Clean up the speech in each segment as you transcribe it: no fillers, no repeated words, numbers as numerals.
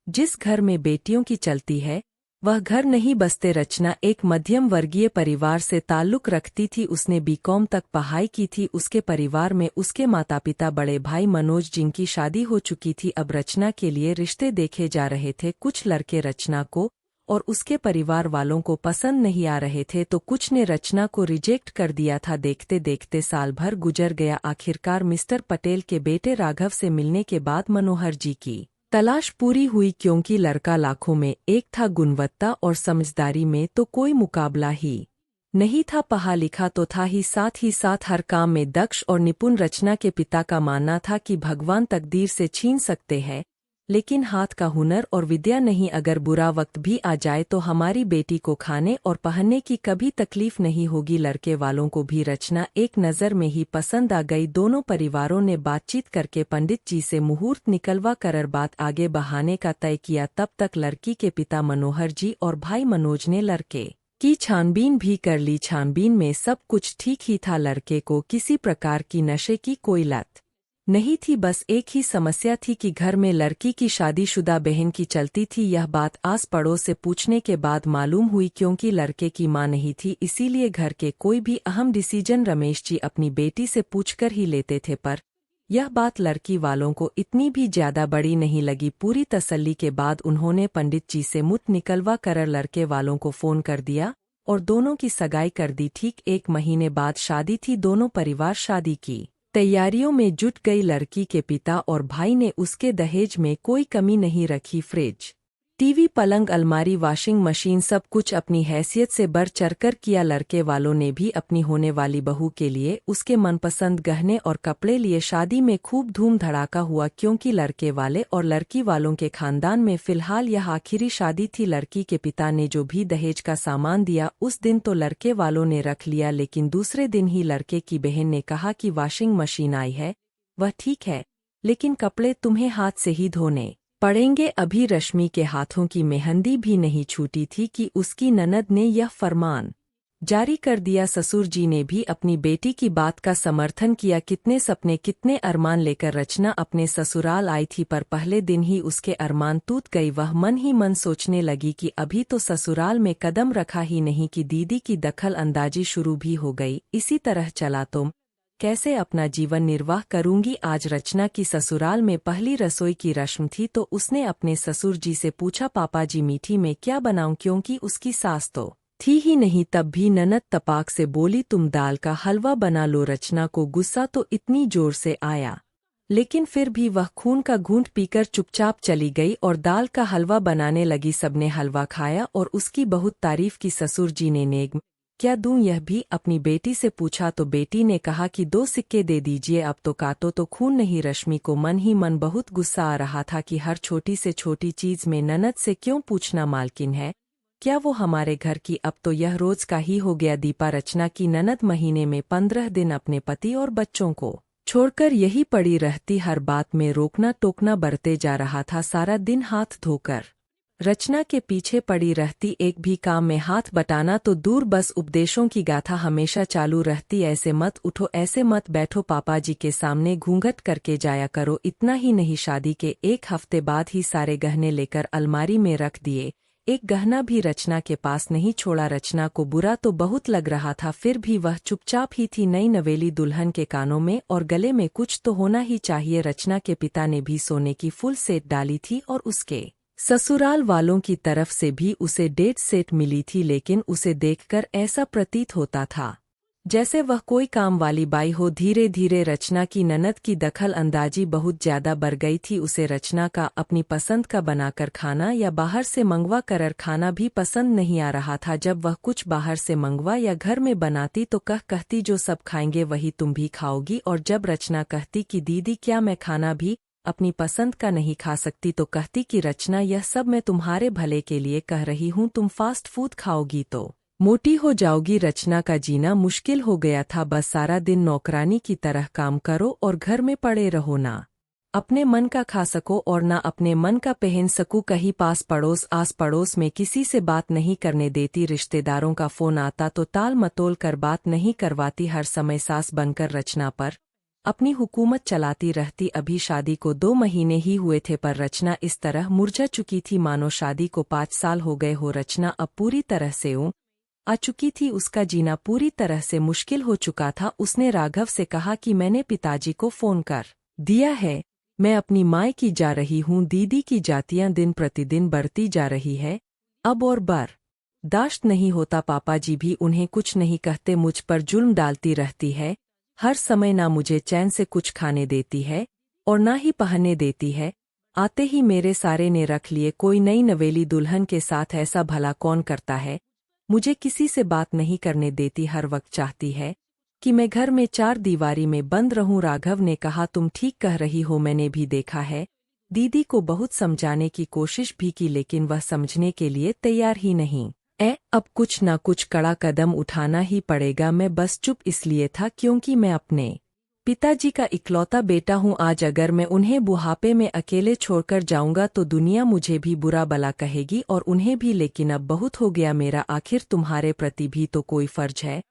जिस घर में बेटियों की चलती है वह घर नहीं बसते। रचना एक मध्यम वर्गीय परिवार से ताल्लुक रखती थी। उसने बीकॉम तक पढ़ाई की थी। उसके परिवार में उसके माता पिता, बड़े भाई मनोज जिनकी शादी हो चुकी थी, अब रचना के लिए रिश्ते देखे जा रहे थे। कुछ लड़के रचना को और उसके परिवार वालों को पसंद नहीं आ रहे थे तो कुछ ने रचना को रिजेक्ट कर दिया था। देखते देखते साल भर गुजर गया। आखिरकार मिस्टर पटेल के बेटे राघव से मिलने के बाद मनोहर जी की तलाश पूरी हुई, क्योंकि लड़का लाखों में एक था। गुणवत्ता और समझदारी में तो कोई मुकाबला ही नहीं था। पढ़ा लिखा तो था ही साथ हर काम में दक्ष और निपुण। रचना के पिता का मानना था कि भगवान तकदीर से छीन सकते हैं लेकिन हाथ का हुनर और विद्या नहीं। अगर बुरा वक्त भी आ जाए तो हमारी बेटी को खाने और पहनने की कभी तकलीफ नहीं होगी। लड़के वालों को भी रचना एक नज़र में ही पसंद आ गई। दोनों परिवारों ने बातचीत करके पंडित जी से मुहूर्त निकलवा कर बात आगे बढ़ाने का तय किया। तब तक लड़की के पिता मनोहर जी और भाई मनोज ने लड़के की छानबीन भी कर ली। छानबीन में सब कुछ ठीक ही था। लड़के को किसी प्रकार की नशे की कोई लत नहीं थी। बस एक ही समस्या थी कि घर में लड़की की शादीशुदा बहन की चलती थी। यह बात आस पड़ोस से पूछने के बाद मालूम हुई। क्योंकि लड़के की मां नहीं थी इसीलिए घर के कोई भी अहम डिसीजन रमेश जी अपनी बेटी से पूछकर ही लेते थे। पर यह बात लड़की वालों को इतनी भी ज्यादा बड़ी नहीं लगी। पूरी तसल्ली के बाद उन्होंने पंडित जी से मुहूर्त निकलवा कर लड़के वालों को फोन कर दिया और दोनों की सगाई कर दी। ठीक 1 महीने बाद शादी थी। दोनों परिवार शादी की तैयारियों में जुट गई। लड़की के पिता और भाई ने उसके दहेज में कोई कमी नहीं रखी। फ्रिज, टीवी, पलंग, अलमारी, वॉशिंग मशीन सब कुछ अपनी हैसियत से बढ़ चढ़कर किया। लड़के वालों ने भी अपनी होने वाली बहू के लिए उसके मनपसंद गहने और कपड़े लिए। शादी में खूब धूम धड़ाका हुआ क्योंकि लड़के वाले और लड़की वालों के खानदान में फिलहाल यह आखिरी शादी थी। लड़की के पिता ने जो भी दहेज का सामान दिया उस दिन तो लड़के वालों ने रख लिया, लेकिन दूसरे दिन ही लड़के की बहन ने कहा कि वॉशिंग मशीन आई है वह ठीक है लेकिन कपड़े तुम्हें हाथ से ही धोने पड़ेंगे। अभी रश्मि के हाथों की मेहंदी भी नहीं छूटी थी कि उसकी ननद ने यह फरमान जारी कर दिया। ससुर जी ने भी अपनी बेटी की बात का समर्थन किया। कितने सपने कितने अरमान लेकर रचना अपने ससुराल आई थी पर पहले दिन ही उसके अरमान टूट गई। वह मन ही मन सोचने लगी कि अभी तो ससुराल में कदम रखा ही नहीं कि दीदी की दखल अंदाजी शुरू भी हो गई। इसी तरह चला तो कैसे अपना जीवन निर्वाह करूंगी। आज रचना की ससुराल में पहली रसोई की रस्म थी तो उसने अपने ससुर जी से पूछा, पापा जी मीठी में क्या बनाऊं, क्योंकि उसकी सास तो थी ही नहीं। तब भी ननद तपाक से बोली, तुम दाल का हलवा बना लो। रचना को गुस्सा तो इतनी जोर से आया लेकिन फिर भी वह खून का घूंट पीकर चुपचाप चली गई और दाल का हलवा बनाने लगी। सबने हलवा खाया और उसकी बहुत तारीफ की। ससुर जी ने नेग क्या दूं यह भी अपनी बेटी से पूछा तो बेटी ने कहा कि 2 सिक्के दे दीजिए, अब तो काटो तो खून नहीं। रश्मि को मन ही मन बहुत गुस्सा आ रहा था कि हर छोटी से छोटी चीज में ननद से क्यों पूछना, मालकिन है क्या वो हमारे घर की, अब तो यह रोज का ही हो गया। दीपा रचना की ननद महीने में 15 दिन अपने पति और बच्चों को छोड़कर यही पड़ी रहती। हर बात में रोकना टोकना बढ़ते जा रहा था। सारा दिन हाथ धोकर रचना के पीछे पड़ी रहती, एक भी काम में हाथ बटाना तो दूर, बस उपदेशों की गाथा हमेशा चालू रहती। ऐसे मत उठो, ऐसे मत बैठो, पापा जी के सामने घूंघट करके जाया करो। इतना ही नहीं, शादी के 1 हफ्ते बाद ही सारे गहने लेकर अलमारी में रख दिए। एक गहना भी रचना के पास नहीं छोड़ा। रचना को बुरा तो बहुत लग रहा था फिर भी वह चुपचाप ही थी। नई नवेली दुल्हन के कानों में और गले में कुछ तो होना ही चाहिए। रचना के पिता ने भी सोने की फुल सेट डाली थी और उसके ससुराल वालों की तरफ से भी उसे 1.5 सेट मिली थी, लेकिन उसे देखकर ऐसा प्रतीत होता था जैसे वह कोई काम वाली बाई हो। धीरे धीरे रचना की ननद की दखल अंदाजी बहुत ज्यादा बढ़ गई थी। उसे रचना का अपनी पसंद का बनाकर खाना या बाहर से मंगवा कर खाना भी पसंद नहीं आ रहा था। जब वह कुछ बाहर से मंगवा या घर में बनाती तो कहती जो सब खाएंगे वही तुम भी खाओगी, और जब रचना कहती कि दीदी क्या मैं खाना भी अपनी पसंद का नहीं खा सकती तो कहती कि रचना यह सब मैं तुम्हारे भले के लिए कह रही हूँ, तुम फास्ट फूड खाओगी तो मोटी हो जाओगी। रचना का जीना मुश्किल हो गया था। बस सारा दिन नौकरानी की तरह काम करो और घर में पड़े रहो, ना अपने मन का खा सको और ना अपने मन का पहन सको। कहीं पास पड़ोस आस पड़ोस में किसी से बात नहीं करने देती। रिश्तेदारों का फोन आता तो ताल मतोल कर बात नहीं करवाती। हर समय सास बनकर रचना पर अपनी हुकूमत चलाती रहती। अभी शादी को 2 महीने ही हुए थे पर रचना इस तरह मुरझा चुकी थी मानो शादी को 5 साल हो गए हो। रचना अब पूरी तरह से आ चुकी थी, उसका जीना पूरी तरह से मुश्किल हो चुका था। उसने राघव से कहा कि मैंने पिताजी को फोन कर दिया है, मैं अपनी माँ की जा रही हूँ। दीदी की जातियां दिन प्रतिदिन बढ़ती जा रही है, अब और बर्दाश्त नहीं होता। पापा जी भी उन्हें कुछ नहीं कहते, मुझ पर जुल्म डालती रहती है। हर समय ना मुझे चैन से कुछ खाने देती है और ना ही पहनने देती है। आते ही मेरे सारे ने रख लिए। कोई नई नवेली दुल्हन के साथ ऐसा भला कौन करता है। मुझे किसी से बात नहीं करने देती, हर वक्त चाहती है कि मैं घर में 4 दीवारी में बंद रहूं। राघव ने कहा, तुम ठीक कह रही हो, मैंने भी देखा है। दीदी को बहुत समझाने की कोशिश भी की लेकिन वह समझने के लिए तैयार ही नहीं। अब कुछ ना कुछ कड़ा कदम उठाना ही पड़ेगा। मैं बस चुप इसलिए था क्योंकि मैं अपने पिताजी का इकलौता बेटा हूँ। आज अगर मैं उन्हें बुढ़ापे में अकेले छोड़कर जाऊंगा तो दुनिया मुझे भी बुरा भला कहेगी और उन्हें भी। लेकिन अब बहुत हो गया मेरा, आखिर तुम्हारे प्रति भी तो कोई फर्ज है।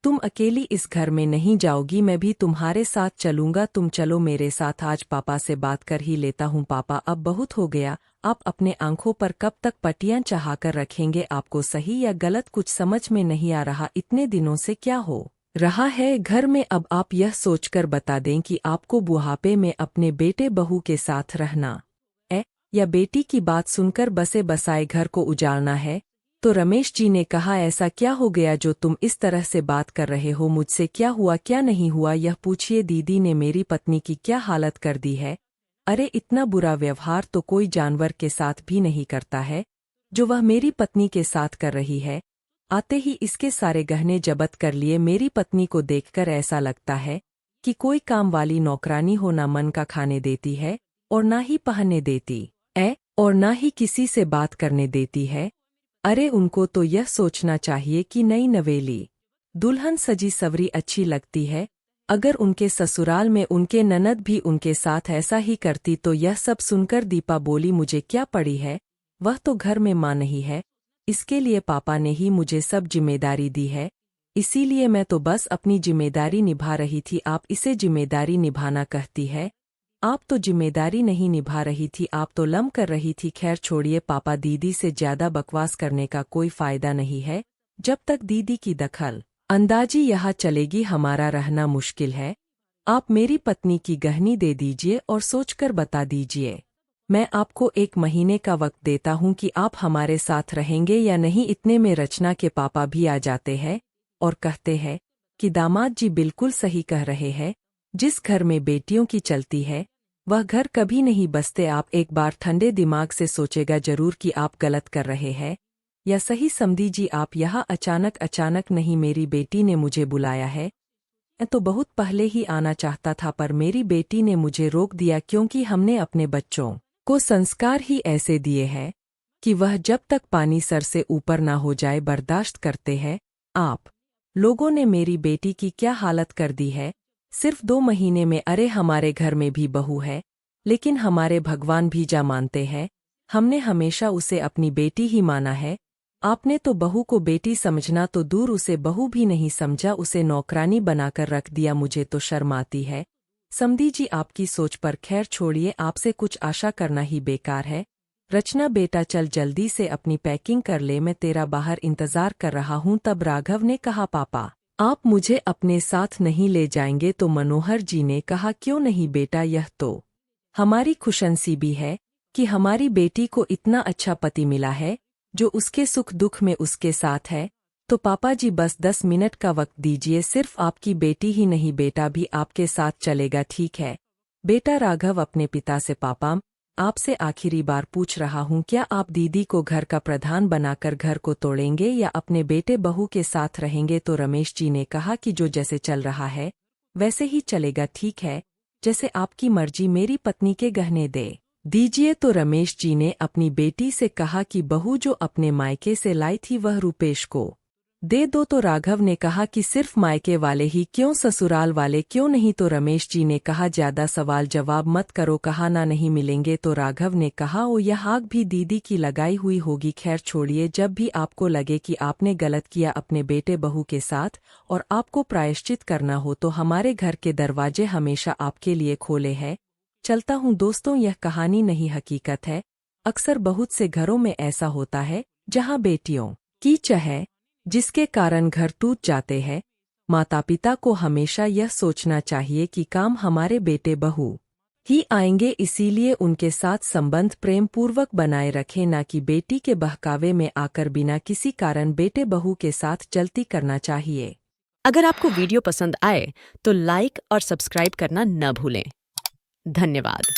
तुम अकेली इस घर में नहीं जाओगी, मैं भी तुम्हारे साथ चलूंगा। तुम चलो मेरे साथ, आज पापा से बात कर ही लेता हूँ। पापा अब बहुत हो गया, आप अपने आंखों पर कब तक पट्टियां चढ़ाकर रखेंगे। आपको सही या गलत कुछ समझ में नहीं आ रहा। इतने दिनों से क्या हो रहा है घर में, अब आप यह सोचकर बता दें कि आपको बुढ़ापे में अपने बेटे बहू के साथ रहना या बेटी की बात सुनकर बसे बसाए घर को उजाड़ना है। तो रमेश जी ने कहा, ऐसा क्या हो गया जो तुम इस तरह से बात कर रहे हो। मुझसे क्या हुआ क्या नहीं हुआ यह पूछिए। दीदी ने मेरी पत्नी की क्या हालत कर दी है। अरे इतना बुरा व्यवहार तो कोई जानवर के साथ भी नहीं करता है जो वह मेरी पत्नी के साथ कर रही है। आते ही इसके सारे गहने जब्त कर लिए। मेरी पत्नी को देखकर ऐसा लगता है कि कोई काम वाली नौकरानी हो, ना मन का खाने देती है और ना ही पहनने देती और ना ही किसी से बात करने देती है। अरे उनको तो यह सोचना चाहिए कि नई नवेली दुल्हन सजी सवरी अच्छी लगती है। अगर उनके ससुराल में उनके ननद भी उनके साथ ऐसा ही करती तो। यह सब सुनकर दीपा बोली, मुझे क्या पड़ी है, वह तो घर में माँ नहीं है। इसके लिए पापा ने ही मुझे सब जिम्मेदारी दी है, इसीलिए मैं तो बस अपनी जिम्मेदारी निभा रही थी। आप इसे जिम्मेदारी निभाना कहती है, आप तो जिम्मेदारी नहीं निभा रही थी, आप तो लम कर रही थी। खैर छोड़िए पापा, दीदी से ज्यादा बकवास करने का कोई फायदा नहीं है। जब तक दीदी की दखल अंदाजी यहाँ चलेगी हमारा रहना मुश्किल है। आप मेरी पत्नी की गहनी दे दीजिए और सोचकर बता दीजिए। मैं आपको 1 महीने का वक्त देता हूँ कि आप हमारे साथ रहेंगे या नहीं। इतने में रचना के पापा भी आ जाते हैं और कहते हैं कि दामाद जी बिल्कुल सही कह रहे हैं। जिस घर में बेटियों की चलती है वह घर कभी नहीं बसते। आप एक बार ठंडे दिमाग से सोचेगा जरूर कि आप गलत कर रहे हैं या सही। समधी जी आप यहाँ अचानक नहीं, मेरी बेटी ने मुझे बुलाया है। मैं तो बहुत पहले ही आना चाहता था पर मेरी बेटी ने मुझे रोक दिया क्योंकि हमने अपने बच्चों को संस्कार ही ऐसे दिए हैं कि वह जब तक पानी सर से ऊपर ना हो जाए बर्दाश्त करते हैं। आप लोगों ने मेरी बेटी की क्या हालत कर दी है, सिर्फ 2 महीने में। अरे हमारे घर में भी बहू है लेकिन हमारे भगवान भी जा मानते हैं। हमने हमेशा उसे अपनी बेटी ही माना है। आपने तो बहू को बेटी समझना तो दूर, उसे बहू भी नहीं समझा, उसे नौकरानी बनाकर रख दिया। मुझे तो शर्म आती है समधी जी आपकी सोच पर। खैर छोड़िए, आपसे कुछ आशा करना ही बेकार है। रचना बेटा चल जल्दी से अपनी पैकिंग कर ले, मैं तेरा बाहर इंतजार कर रहा हूँ। तब राघव ने कहा, पापा आप मुझे अपने साथ नहीं ले जाएंगे। तो मनोहर जी ने कहा, क्यों नहीं बेटा, यह तो हमारी खुशनसीबी है कि हमारी बेटी को इतना अच्छा पति मिला है जो उसके सुख दुख में उसके साथ है। तो पापा जी बस 10 मिनट का वक्त दीजिए, सिर्फ आपकी बेटी ही नहीं बेटा भी आपके साथ चलेगा, ठीक है बेटा। राघव अपने पिता से, पापा आपसे आखिरी बार पूछ रहा हूँ, क्या आप दीदी को घर का प्रधान बनाकर घर को तोड़ेंगे या अपने बेटे बहू के साथ रहेंगे। तो रमेश जी ने कहा कि जो जैसे चल रहा है वैसे ही चलेगा, ठीक है जैसे आपकी मर्जी। मेरी पत्नी के गहने दे दीजिए। तो रमेश जी ने अपनी बेटी से कहा कि बहू जो अपने मायके से लाई थी वह रूपेश को दे दो। तो राघव ने कहा कि सिर्फ मायके वाले ही क्यों, ससुराल वाले क्यों नहीं? तो रमेश जी ने कहा ज्यादा सवाल जवाब मत करो, कहा ना नहीं मिलेंगे। तो राघव ने कहा ओ यह आग भी दीदी की लगाई हुई होगी। खैर छोड़िए, जब भी आपको लगे कि आपने गलत किया अपने बेटे बहू के साथ और आपको प्रायश्चित करना हो तो हमारे घर के दरवाजे हमेशा आपके लिए खोले हैं। चलता हूँ दोस्तों, यह कहानी नहीं हकीकत है। अक्सर बहुत से घरों में ऐसा होता है जहाँ बेटियों की चाह जिसके कारण घर टूट जाते हैं। माता पिता को हमेशा यह सोचना चाहिए कि काम हमारे बेटे बहू ही आएंगे, इसीलिए उनके साथ संबंध प्रेम पूर्वक बनाए रखें, ना कि बेटी के बहकावे में आकर बिना किसी कारण बेटे बहू के साथ जल्दी करना चाहिए। अगर आपको वीडियो पसंद आए तो लाइक और सब्सक्राइब करना न भूलें। धन्यवाद।